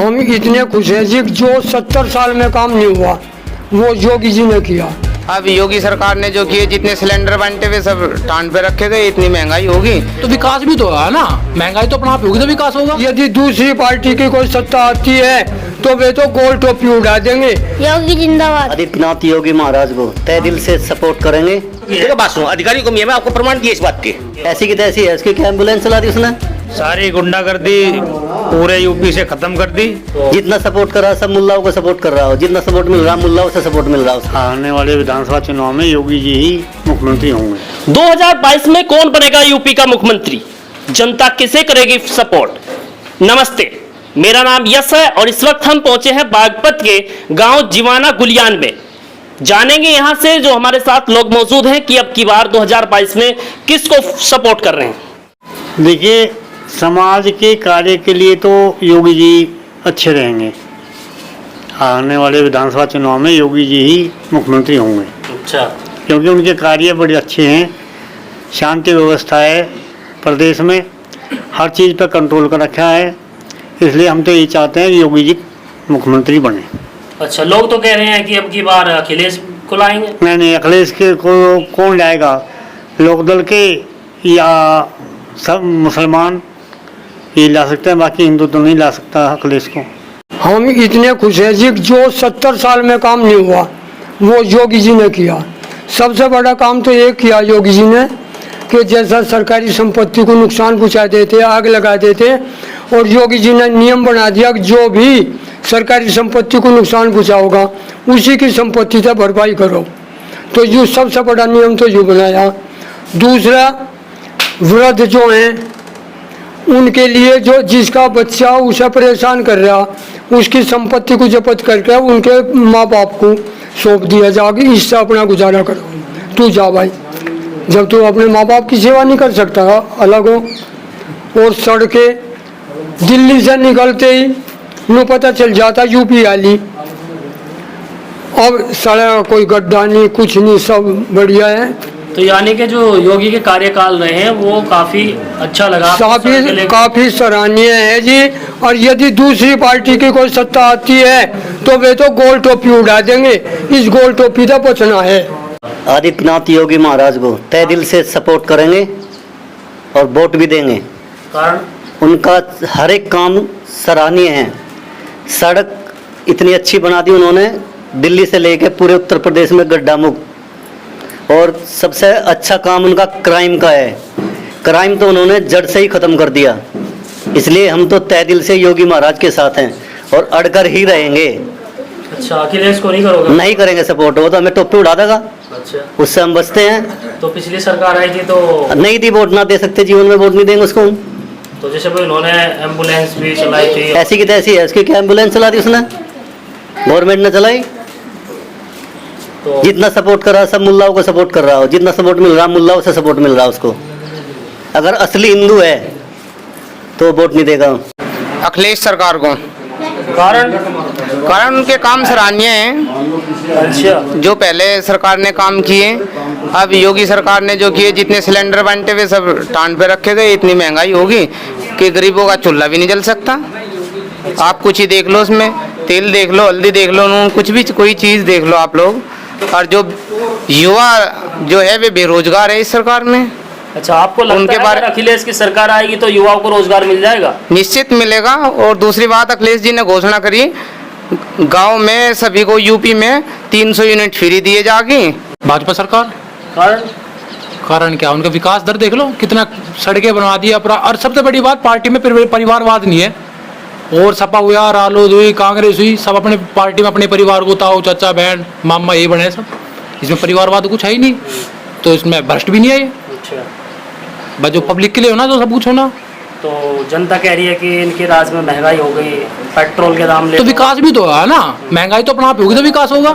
हम इतने खुश हैं जी, जो 70 साल में काम नहीं हुआ वो योगी जी ने किया। अब योगी सरकार ने जो किए, जितने सिलेंडर बांटे हुए सब टांड पे रखे गए, इतनी महंगाई होगी तो विकास भी तो है ना। महंगाई तो अपना आप होगी तो विकास होगा। यदि दूसरी पार्टी की कोई सत्ता आती है तो वे तो गोल टोपी उड़ा देंगे। योगी जिंदाबाद। आदित्यनाथ योगी महाराज को तय दिल से सपोर्ट करेंगे। देखो बात सुनो, अधिकारी को मैं आपको प्रमाण दिए इस बात के। ऐसी की तैसी है, उसकी क्या एम्बुलेंस चला दी उसने। सारी गुंडागर्दी पूरे यूपी से खत्म कर दी। जितना सपोर्ट कर रहा सब मुल्लाओं को सपोर्ट कर रहा हो, जितना सपोर्ट मिल रहा मुल्लाओं से सपोर्ट मिल रहा हो। आने वाले विधानसभा चुनाव में योगी जी ही मुख्यमंत्री होंगे। 2022 में कौन बनेगा यूपी का मुख्यमंत्री? जनता किसे करेगी सपोर्ट? नमस्ते, मेरा नाम यश है और इस वक्त हम पहुंचे हैं बागपत के गांव जीवाना गुलियान में। जानेंगे यहां से जो हमारे साथ लोग मौजूद हैं कि अब की बार 2022 में किसको सपोर्ट कर रहे हैं। देखिए, समाज के कार्य के लिए तो योगी जी अच्छे रहेंगे। आने वाले विधानसभा चुनाव में योगी जी ही मुख्यमंत्री होंगे। अच्छा, क्योंकि उनके कार्य बड़े अच्छे हैं, शांति व्यवस्था है प्रदेश में, हर चीज़ पर कंट्रोल कर रखा है। इसलिए हम तो यही चाहते हैं कि योगी जी मुख्यमंत्री बने। अच्छा, लोग तो कह रहे हैं कि अब की बार अखिलेश को लाएंगे। नहीं, अखिलेश के को कौन लाएगा? लोकदल के या सब मुसलमान ये ला सकते हैं, बाकी हिंदू तो नहीं ला सकता अखिलेश को। हम इतने खुश हैं जी, जो 70 साल में काम नहीं हुआ वो योगी जी ने किया। सबसे बड़ा काम तो ये किया योगी जी ने कि जैसा सरकारी संपत्ति को नुकसान पहुँचा देते, आग लगा देते, और योगी जी ने नियम बना दिया कि जो भी सरकारी संपत्ति को नुकसान पहुँचाओगा उसी की संपत्ति से भरपाई करो। तो ये सबसे बड़ा नियम तो ये बनाया। दूसरा, वृद्ध जो हैं उनके लिए जो जिसका बच्चा उसे परेशान कर रहा, उसकी संपत्ति को जब्त करके उनके माँ बाप को सौंप दिया जाके इससे अपना गुजारा करो। तू जा भाई, जब तू अपने माँ बाप की सेवा नहीं कर सकता अलग हो। और सड़कें दिल्ली से निकलते ही न पता चल जाता यूपी वाली, अब सड़क कोई गड्ढा नहीं, कुछ नहीं, सब बढ़िया है। तो यानी कि जो योगी के कार्यकाल रहे हैं वो काफी अच्छा लगा, काफी सराहनीय है जी। और यदि दूसरी पार्टी की कोई सत्ता आती है तो वे तो गोल टोपी उड़ा देंगे। इस गोल टोपी से बचना है। आदित्यनाथ योगी महाराज को तय दिल से सपोर्ट करेंगे और वोट भी देंगे। कारण उनका हर एक काम सराहनीय है। सड़क इतनी अच्छी बना दी उन्होंने, दिल्ली से लेकर पूरे उत्तर प्रदेश में गड्ढा मुक्त। और सबसे अच्छा काम उनका क्राइम का है। क्राइम तो उन्होंने जड़ से ही खत्म कर दिया। इसलिए हम तो तय दिल से योगी महाराज के साथ हैं और अड़कर ही रहेंगे। अच्छा, अखिलेश को नहीं करोगे? नहीं करेंगे सपोर्ट, वो तो हमें टोपी उड़ा देगा। अच्छा, उससे हम बचते हैं। तो पिछली सरकार आई थी तो नहीं दी, वोट ना दे सकते, जीवन में वोट नहीं देंगे उसको। तो जैसे भाई उन्होंने एम्बुलेंस भी चलाई थी। ऐसी की तैसी है, उसकी क्या एम्बुलेंस चला दी उसने? गवर्नमेंट ने चलाई। तो जितना सपोर्ट कर रहा सब मुल्लाओं को सपोर्ट कर रहा हो, जितना सपोर्ट मिल रहा मुल्लाओं से सपोर्ट मिल रहा उसको। अगर असली हिंदू है तो वोट नहीं देगा अखिलेश सरकार को। कारण उनके काम सराहनीय हैं। अच्छा, जो पहले सरकार ने काम किए, अब योगी सरकार ने जो किए, जितने सिलेंडर बांटे हुए सब टांड पे रखे गए, इतनी महंगाई होगी कि गरीबों का चूल्हा भी नहीं जल सकता। आप कुछ ही देख लो, उसमें तेल देख लो, हल्दी देख लो, कुछ भी कोई चीज़ देख लो आप लोग। और जो युवा जो है वे बेरोजगार है इस सरकार में। अच्छा, आपको लगता उनके है बारे अगर अखिलेश की सरकार आएगी तो युवाओं को रोजगार मिल जाएगा? निश्चित मिलेगा। और दूसरी बात, अखिलेश जी ने घोषणा करी गांव में सभी को यूपी में 300 यूनिट फ्री दिए जाएगी। भाजपा सरकार। कारण क्या? उनका विकास दर देख लो, कितना सड़कें बनवा दिया। और सबसे बड़ी बात, पार्टी में परिवारवाद नहीं है। और सपा हुआ, रालोद हुई, कांग्रेस हुई, सब अपने पार्टी में अपने परिवार को, ताऊ चाचा बहन मामा ये बने सब। इसमें परिवारवाद कुछ है ही नहीं, तो इसमें भ्रष्ट भी नहीं है। अच्छा, बस जो पब्लिक के लिए होना तो सब कुछ होना। तो जनता कह रही है कि इनके राज में महंगाई हो गई, पेट्रोल के दाम ले तो विकास भी तो है ना। महंगाई तो अपना आप होगी तो विकास होगा,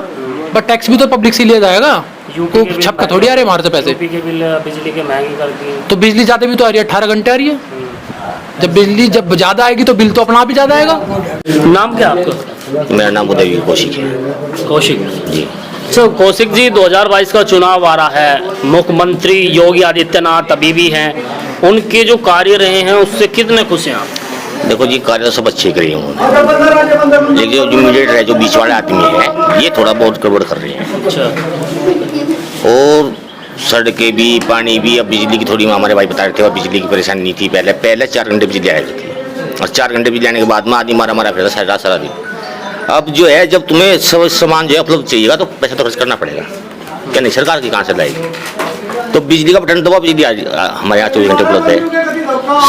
बट टैक्स भी तो पब्लिक से लिया जाएगा। को छपका थोड़ी आ रहे हमारे से पैसे। यूपी के बिल बिजली के महंगी कर दिए। तो बिजली जाते भी तो आ रही है, 18 घंटे आ रही है। जब बिजली जब ज्यादा आएगी तो बिल तो अपना आप ही ज्यादा आएगा। नाम क्या आपका? मेरा नाम उदयवीर कौशिक है। कौशिक जी। तो कौशिक जी, 2022 का चुनाव आ रहा है, मुख्यमंत्री योगी आदित्यनाथ अभी भी हैं, उनके जो कार्य रहे हैं उससे कितने खुश हैं आप? देखो जी, कार्य तो सब अच्छे करे हैं उन्होंने, लेकिन जो मीडिएटर है, जो बीच वाले आदमी है, ये थोड़ा बहुत गड़बड़ कर रहे हैं। अच्छा। और सड़कें भी, पानी भी, अब बिजली की थोड़ी हमारे भाई बता रहे थे, बिजली की परेशानी नहीं थी पहले 4 घंटे बिजली आया करती थी, और 4 घंटे बिजली आने के बाद में आदमी मारा फिरता सारा दिन। अब जो है, जब तुम्हें सब सामान जो है उपलब्ध चाहिएगा तो पैसा तो खर्च करना पड़ेगा, क्या नहीं, सरकार की कहाँ से लाएगी? तो बिजली का बटन दबाओ, बिजली हमारे यहाँ 24 घंटे उपलब्ध है,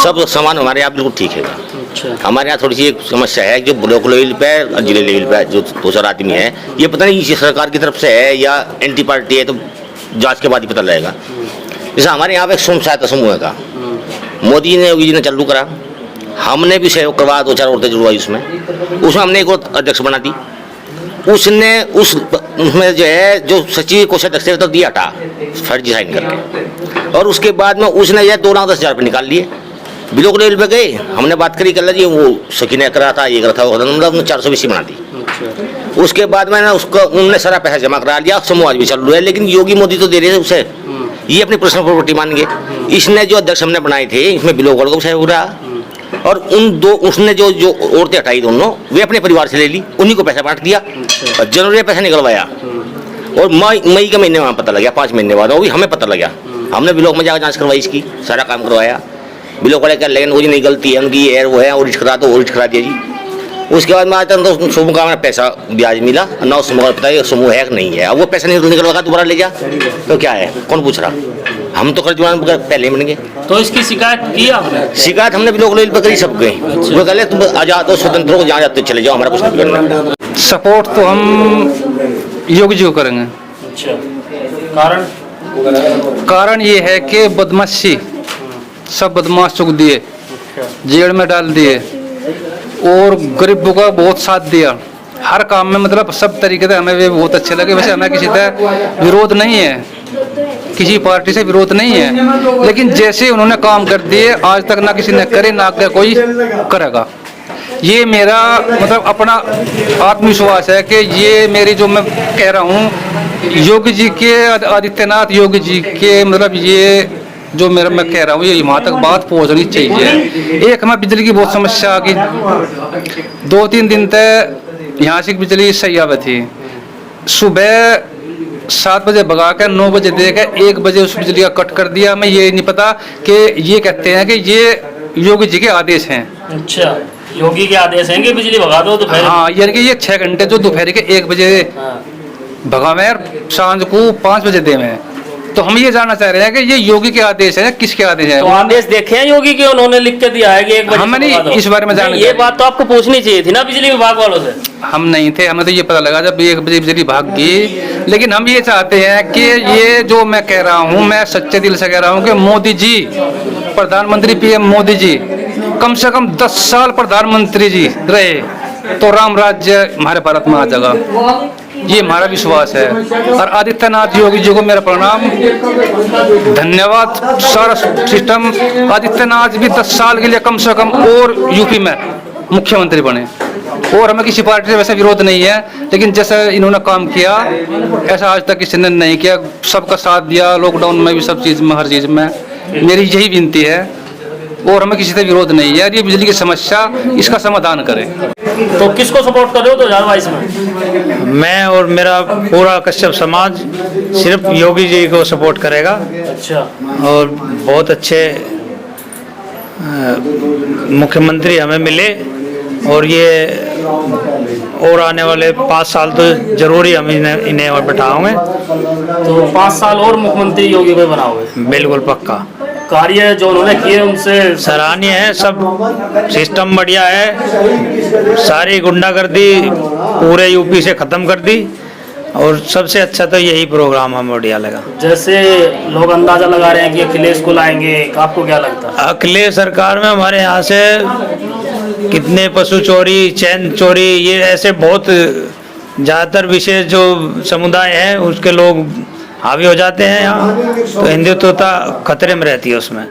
सब सामान हमारे यहाँ बिल्कुल ठीक है। अच्छा। हमारे यहाँ थोड़ी सी एक समस्या है, जो ब्लॉक लेवल पे और जिले लेवल पे जो 2-4 आदमी है, ये पता नहीं ये सरकार की तरफ से है या एंटी पार्टी है, तो जांच के बाद ही पता लगेगा। जैसे हमारे यहाँ पे एक स्वयं सहायता समूह का मोदी ने, योगी जी ने चालू करा, हमने भी सहयोग करवाया, 2-4 औरतें जुड़वाई उसमें हमने एक और अध्यक्ष बना दी। उसने उसमें जो है, जो सचिव कोषाध्यक्ष तो दिया हटा, फर्जी साइन करके, और उसके बाद में उसने यह 2,10,000 रुपये निकाल लिए। ब्लॉक लेवल पे गए, हमने बात करी, कर जी वो सखी ने करा था, ये करा था, वो मतलब 420 बना दी। उसके बाद मैंने उसको, उन्होंने सारा पैसा जमा करा लिया, समूह आज भी चल रहा है, लेकिन योगी मोदी तो दे रहे थे उसे, ये अपनी पर्सनल प्रॉपर्टी मान गए। इसने जो अध्यक्ष हमने बनाए थे, इसमें ब्लॉक वालों को सहयोग रहा, और उसने जो औरतें हटाई दोनों, वे अपने परिवार से ले ली, उन्हीं को पैसा बांट दिया, और जनवरी पैसा निकलवाया, और मई के महीने में पता लगा, 5 महीने बाद वो भी हमें पता लगा। हमने ब्लॉक में जाकर जांच करवाई, इसकी सारा काम करवाया, ब्लॉक वाले क्या, लेकिन वो जी नहीं, गलती है उनकी, ये वो है, ऑडिट करा तो ऑडिट करा दिया जी। उसके बाद में आज तक तो समूह का पैसा ब्याज मिला, ना समूह पता है समूह है कि नहीं है। अब वो पैसा निकलवा दोबारा ले जा तो क्या है, कौन पूछ रहा? हम तो कर्जवान पहले बन गए। तो इसकी शिकायत की आपने? शिकायत हमने ब्लॉक लेवल पर करी सब गए, वो कहले तुम आजाद हो, स्वतंत्र हो, जहाँ जाते चले जाओ, हमारा कुछ नहीं करना। सपोर्ट तो हम योगी जी को करेंगे। अच्छा। कारण ये है कि बदमाशी, सब बदमाश को दिए, जेल में डाल दिए, और गरीबों का बहुत साथ दिया हर काम में, मतलब सब तरीके से हमें वे बहुत अच्छे लगे। वैसे हमें किसी से विरोध नहीं है, किसी पार्टी से विरोध नहीं है, लेकिन जैसे उन्होंने काम कर दिए, आज तक ना किसी ने करे, ना कोई करेगा। ये मेरा मतलब अपना आत्मविश्वास है कि ये मेरी जो मैं कह रहा हूँ, योगी जी के, आदित्यनाथ योगी जी के, मतलब ये जो मेरा मैं कह रहा हूँ, ये वहाँ तक बात पहुँचनी चाहिए। एक हमें बिजली की बहुत समस्या आ गई, 2-3 दिन तक यहाँ से बिजली सही आवे थी, सुबह 7 बजे भगा कर 9 बजे दे के 1 बजे उस बिजली का कट कर दिया। मैं ये नहीं पता कि ये कहते हैं कि ये योगी जी के आदेश हैं। अच्छा, योगी के आदेश हैं कि बिजली भगा दो दोपहर? हाँ, यानी कि ये 6 घंटे जो दोपहर के 1 बजे भगावे और सांझ को 5 बजे दे में। तो हम ये जानना चाह रहे हैं कि ये योगी के आदेश है, किसके आदेश है? तो आदेश देखे हैं योगी के, उन्होंने लिख के दिया है कि 1 बजे हम नहीं इस बारे में जानते। ये बात तो आपको पूछनी चाहिए थी ना बिजली विभाग वालों से। हम नहीं थे, हमें तो ये पता लगा जब 1 बजे बिजली भाग गई। लेकिन हम ये चाहते हैं कि ये जो मैं कह रहा हूँ, मैं सच्चे दिल से कह रहा हूँ कि मोदी जी, प्रधानमंत्री PM मोदी जी कम से कम 10 साल प्रधानमंत्री जी रहे तो राम राज्य हमारे भारत में आ जाएगा, ये हमारा विश्वास है। और आदित्यनाथ योगी जी को मेरा प्रणाम, धन्यवाद। सारा सिस्टम, आदित्यनाथ भी 10 साल के लिए कम से कम और यूपी में मुख्यमंत्री बने, और हमें किसी पार्टी से वैसे विरोध नहीं है, लेकिन जैसा इन्होंने काम किया ऐसा आज तक किसी ने नहीं किया। सबका साथ दिया, लॉकडाउन में भी, सब चीज़ में, हर चीज़ में। मेरी यही विनती है, और हमें किसी से विरोध नहीं है। ये बिजली की समस्या, इसका समाधान करें। तो किसको सपोर्ट कर रहे हो 2022 में? मैं और मेरा पूरा कश्यप समाज सिर्फ योगी जी को सपोर्ट करेगा। अच्छा। और बहुत अच्छे मुख्यमंत्री हमें मिले, और ये और आने वाले 5 साल तो जरूर ही हम इन्हें और बैठाओगे। तो 5 साल और मुख्यमंत्री योगी को बनाओगे? बिल्कुल पक्का। कार्य जो उन्होंने किए उनसे सराहनीय है, सब सिस्टम बढ़िया है, सारी गुंडागर्दी पूरे यूपी से खत्म कर दी, और सबसे अच्छा तो यही प्रोग्राम हमें बढ़िया लगा। जैसे लोग अंदाजा लगा रहे हैं कि अखिलेश को लाएंगे, आपको क्या लगता है? अखिलेश सरकार में हमारे यहाँ से कितने पशु चोरी, चैन चोरी, ये ऐसे बहुत ज़्यादातर विशेष जो समुदाय हैं उसके लोग हावी हो जाते हैं यहाँ, तो हिंदुत्वता खतरे में रहती है उसमें।